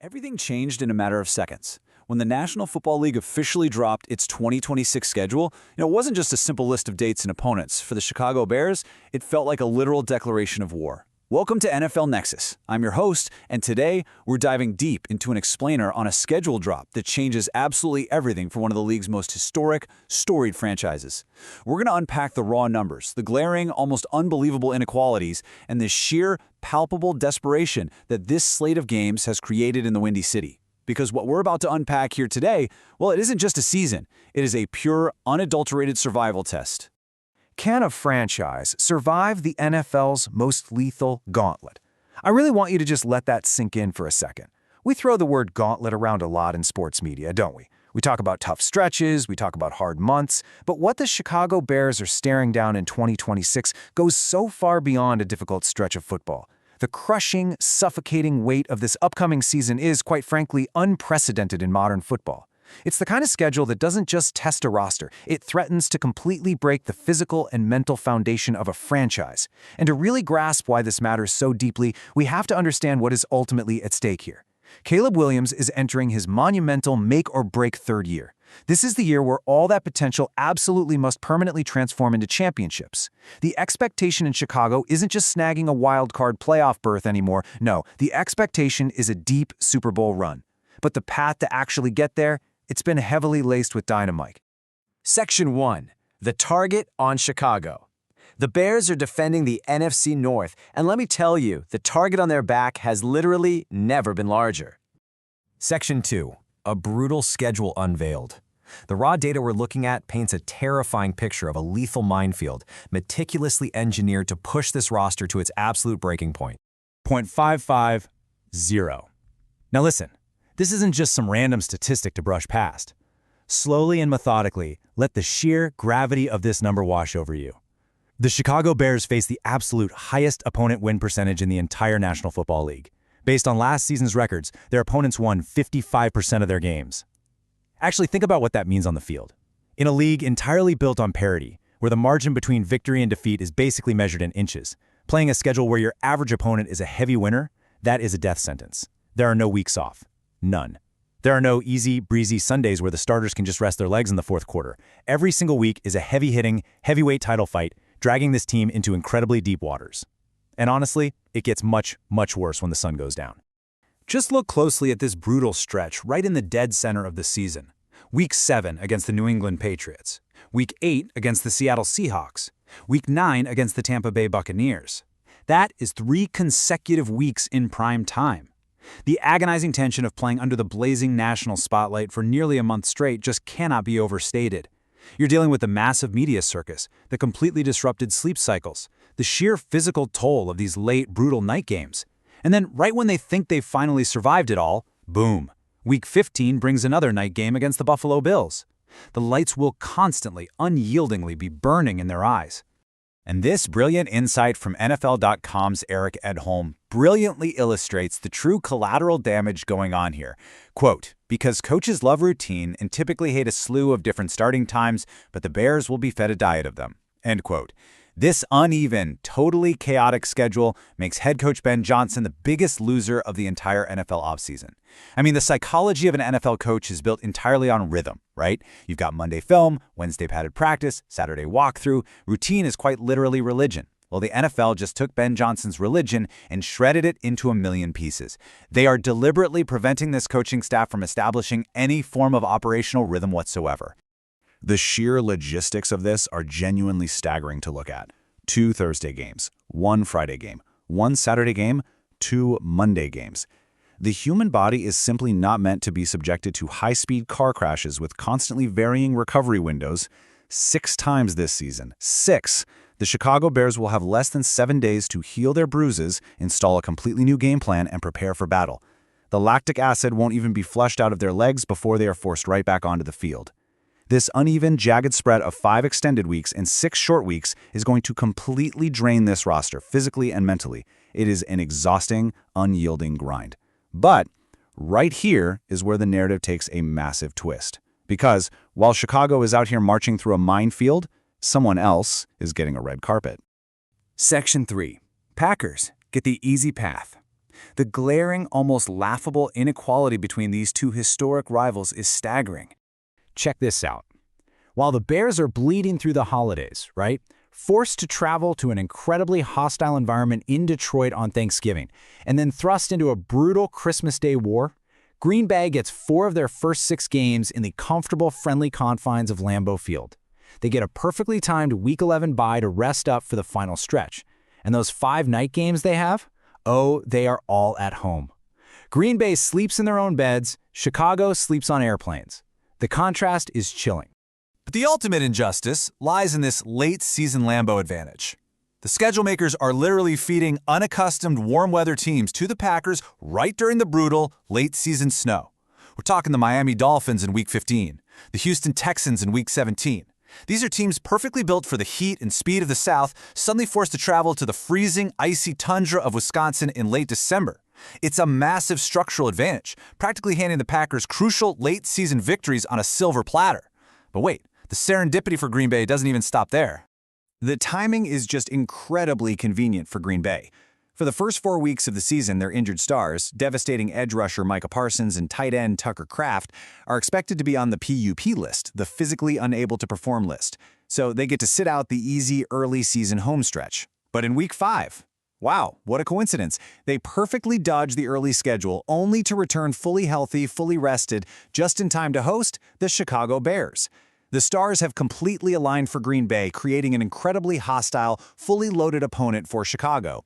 Everything changed in a matter of seconds. When the National Football League officially dropped its 2026 schedule, it wasn't just a simple list of dates and opponents. For the Chicago Bears, it felt like a literal declaration of war. Welcome to NFL Nexus. I'm your host, and today we're diving deep into an explainer on a schedule drop that changes absolutely everything for one of the league's most historic, storied franchises. We're going to unpack the raw numbers, the glaring, almost unbelievable inequalities, and the sheer, palpable desperation that this slate of games has created in the Windy City. Because what we're about to unpack here today, well, it isn't just a season. It is a pure, unadulterated survival test. Can a franchise survive the NFL's most lethal gauntlet? I really want you to just let that sink in for a second. We throw the word gauntlet around a lot in sports media, don't we? We talk about tough stretches, we talk about hard months, but what the Chicago Bears are staring down in 2026 goes so far beyond a difficult stretch of football. The crushing, suffocating weight of this upcoming season is, quite frankly, unprecedented in modern football. It's the kind of schedule that doesn't just test a roster, it threatens to completely break the physical and mental foundation of a franchise. And to really grasp why this matters so deeply, we have to understand what is ultimately at stake here. Caleb Williams is entering his monumental make-or-break third year. This is the year where all that potential absolutely must permanently transform into championships. The expectation in Chicago isn't just snagging a wild card playoff berth anymore. No, the expectation is a deep Super Bowl run. But the path to actually get there, it's been heavily laced with dynamite. Section 1. The target on Chicago. The Bears are defending the NFC North, and let me tell you, the target on their back has literally never been larger. Section 2. A brutal schedule unveiled. The raw data we're looking at paints a terrifying picture of a lethal minefield, meticulously engineered to push this roster to its absolute breaking point. 0.550. Now listen. This isn't just some random statistic to brush past. Slowly and methodically, let the sheer gravity of this number wash over you. The Chicago Bears face the absolute highest opponent win percentage in the entire National Football League. Based on last season's records, their opponents won 55% of their games. Actually, think about what that means on the field. In a league entirely built on parity, where the margin between victory and defeat is basically measured in inches, playing a schedule where your average opponent is a heavy winner, that is a death sentence. There are no weeks off. None. There are no easy, breezy Sundays where the starters can just rest their legs in the fourth quarter. Every single week is a heavy-hitting, heavyweight title fight, dragging this team into incredibly deep waters. And honestly, it gets much, much worse when the sun goes down. Just look closely at this brutal stretch right in the dead center of the season. Week 7 against the New England Patriots. Week 8 against the Seattle Seahawks. Week 9 against the Tampa Bay Buccaneers. That is 3 consecutive weeks in prime time. The agonizing tension of playing under the blazing national spotlight for nearly a month straight just cannot be overstated. You're dealing with the massive media circus, the completely disrupted sleep cycles, the sheer physical toll of these late, brutal night games. And then right when they think they've finally survived it all, boom, Week 15 brings another night game against the Buffalo Bills. The lights will constantly, unyieldingly be burning in their eyes. And this brilliant insight from NFL.com's Eric Edholm brilliantly illustrates the true collateral damage going on here. Quote, because coaches love routine and typically hate a slew of different starting times, but the Bears will be fed a diet of them. End quote. This uneven, totally chaotic schedule makes head coach Ben Johnson the biggest loser of the entire NFL offseason. I mean, the psychology of an NFL coach is built entirely on rhythm, right? You've got Monday film, Wednesday padded practice, Saturday walkthrough. Routine is quite literally religion. Well, the NFL just took Ben Johnson's religion and shredded it into a million pieces. They are deliberately preventing this coaching staff from establishing any form of operational rhythm whatsoever. The sheer logistics of this are genuinely staggering to look at. 2 Thursday games, 1 Friday game, 1 Saturday game, 2 Monday games. The human body is simply not meant to be subjected to high-speed car crashes with constantly varying recovery windows. 6 times this season. 6! The Chicago Bears will have less than 7 days to heal their bruises, install a completely new game plan, and prepare for battle. The lactic acid won't even be flushed out of their legs before they are forced right back onto the field. This uneven, jagged spread of 5 extended weeks and 6 short weeks is going to completely drain this roster, physically and mentally. It is an exhausting, unyielding grind. But right here is where the narrative takes a massive twist. Because while Chicago is out here marching through a minefield, someone else is getting a red carpet. Section 3. Packers get the easy path. The glaring, almost laughable inequality between these two historic rivals is staggering. Check this out. While the Bears are bleeding through the holidays, right? Forced to travel to an incredibly hostile environment in Detroit on Thanksgiving, and then thrust into a brutal Christmas Day war, Green Bay gets 4 of their first 6 games in the comfortable, friendly confines of Lambeau Field. They get a perfectly timed Week 11 bye to rest up for the final stretch. And those 5 night games they have? Oh, they are all at home. Green Bay sleeps in their own beds, Chicago sleeps on airplanes. The contrast is chilling. But the ultimate injustice lies in this late-season Lambeau advantage. The schedule makers are literally feeding unaccustomed warm-weather teams to the Packers right during the brutal late-season snow. We're talking the Miami Dolphins in Week 15, the Houston Texans in Week 17. These are teams perfectly built for the heat and speed of the South, suddenly forced to travel to the freezing, icy tundra of Wisconsin in late December. It's a massive structural advantage, practically handing the Packers crucial late-season victories on a silver platter. But wait, the serendipity for Green Bay doesn't even stop there. The timing is just incredibly convenient for Green Bay. For the first 4 weeks of the season, their injured stars, devastating edge rusher Micah Parsons and tight end Tucker Kraft, are expected to be on the PUP list, the physically unable to perform list. So they get to sit out the easy early season home stretch. But in Week 5, wow, what a coincidence. They perfectly dodge the early schedule only to return fully healthy, fully rested, just in time to host the Chicago Bears. The stars have completely aligned for Green Bay, creating an incredibly hostile, fully loaded opponent for Chicago.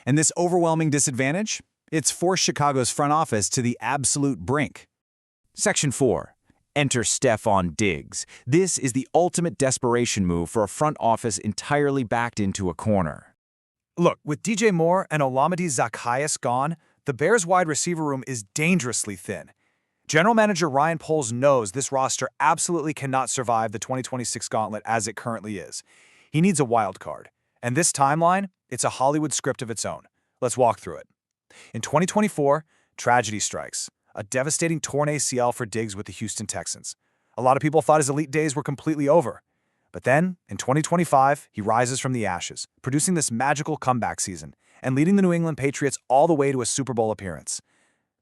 And this overwhelming disadvantage? It's forced Chicago's front office to the absolute brink. Section 4. Enter Stephon Diggs. This is the ultimate desperation move for a front office entirely backed into a corner. Look, with DJ Moore and Olamide Zaccheaus gone, the Bears' wide receiver room is dangerously thin. General Manager Ryan Poles knows this roster absolutely cannot survive the 2026 gauntlet as it currently is. He needs a wild card. And this timeline, it's a Hollywood script of its own. Let's walk through it. In 2024, tragedy strikes. A devastating torn ACL for Diggs with the Houston Texans. A lot of people thought his elite days were completely over. But then, in 2025, he rises from the ashes, producing this magical comeback season and leading the New England Patriots all the way to a Super Bowl appearance.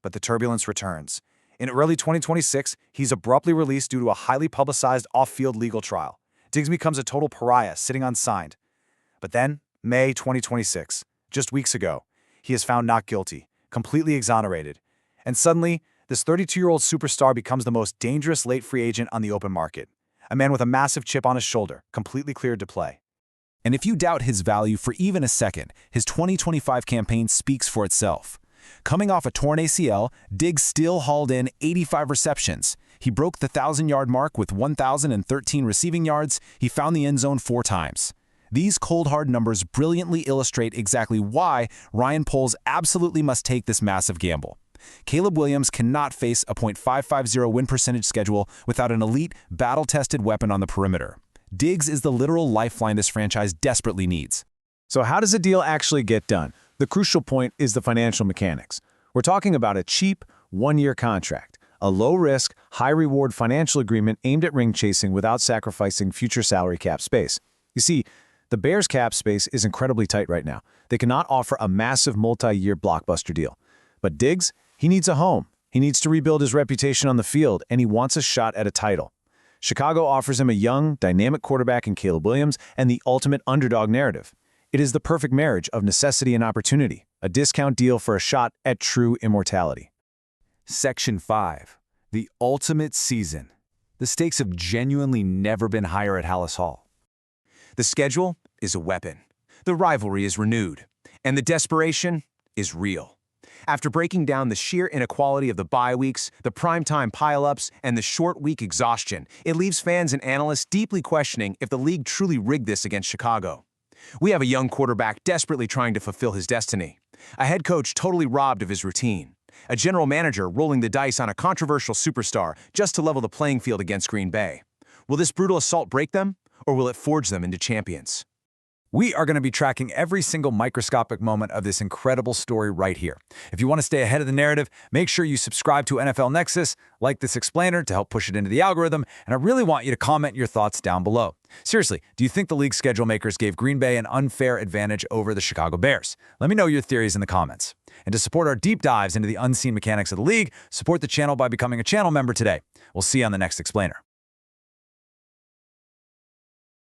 But the turbulence returns. In early 2026, he's abruptly released due to a highly publicized off-field legal trial. Diggs becomes a total pariah, sitting unsigned. But then, May 2026, just weeks ago, he is found not guilty, completely exonerated. And suddenly, this 32-year-old superstar becomes the most dangerous late free agent on the open market. A man with a massive chip on his shoulder, completely cleared to play. And if you doubt his value for even a second, his 2025 campaign speaks for itself. Coming off a torn ACL, Diggs still hauled in 85 receptions. He broke the 1,000-yard mark with 1,013 receiving yards. He found the end zone 4 times. These cold, hard numbers brilliantly illustrate exactly why Ryan Poles absolutely must take this massive gamble. Caleb Williams cannot face a .550 win percentage schedule without an elite, battle-tested weapon on the perimeter. Diggs is the literal lifeline this franchise desperately needs. So how does a deal actually get done? The crucial point is the financial mechanics. We're talking about a cheap, 1-year contract, a low-risk, high-reward financial agreement aimed at ring chasing without sacrificing future salary cap space. You see, the Bears' cap space is incredibly tight right now. They cannot offer a massive multi-year blockbuster deal. But Diggs, he needs a home. He needs to rebuild his reputation on the field, and he wants a shot at a title. Chicago offers him a young, dynamic quarterback in Caleb Williams and the ultimate underdog narrative. It is the perfect marriage of necessity and opportunity, a discount deal for a shot at true immortality. Section 5. The ultimate season. The stakes have genuinely never been higher at Hallis Hall. The schedule is a weapon. The rivalry is renewed. And the desperation is real. After breaking down the sheer inequality of the bye weeks, the primetime pileups, and the short week exhaustion, it leaves fans and analysts deeply questioning if the league truly rigged this against Chicago. We have a young quarterback desperately trying to fulfill his destiny, a head coach totally robbed of his routine, a general manager rolling the dice on a controversial superstar just to level the playing field against Green Bay. Will this brutal assault break them, or will it forge them into champions? We are going to be tracking every single microscopic moment of this incredible story right here. If you want to stay ahead of the narrative, make sure you subscribe to NFL Nexus, like this explainer to help push it into the algorithm, and I really want you to comment your thoughts down below. Seriously, do you think the league schedule makers gave Green Bay an unfair advantage over the Chicago Bears? Let me know your theories in the comments. And to support our deep dives into the unseen mechanics of the league, support the channel by becoming a channel member today. We'll see you on the next Explainer.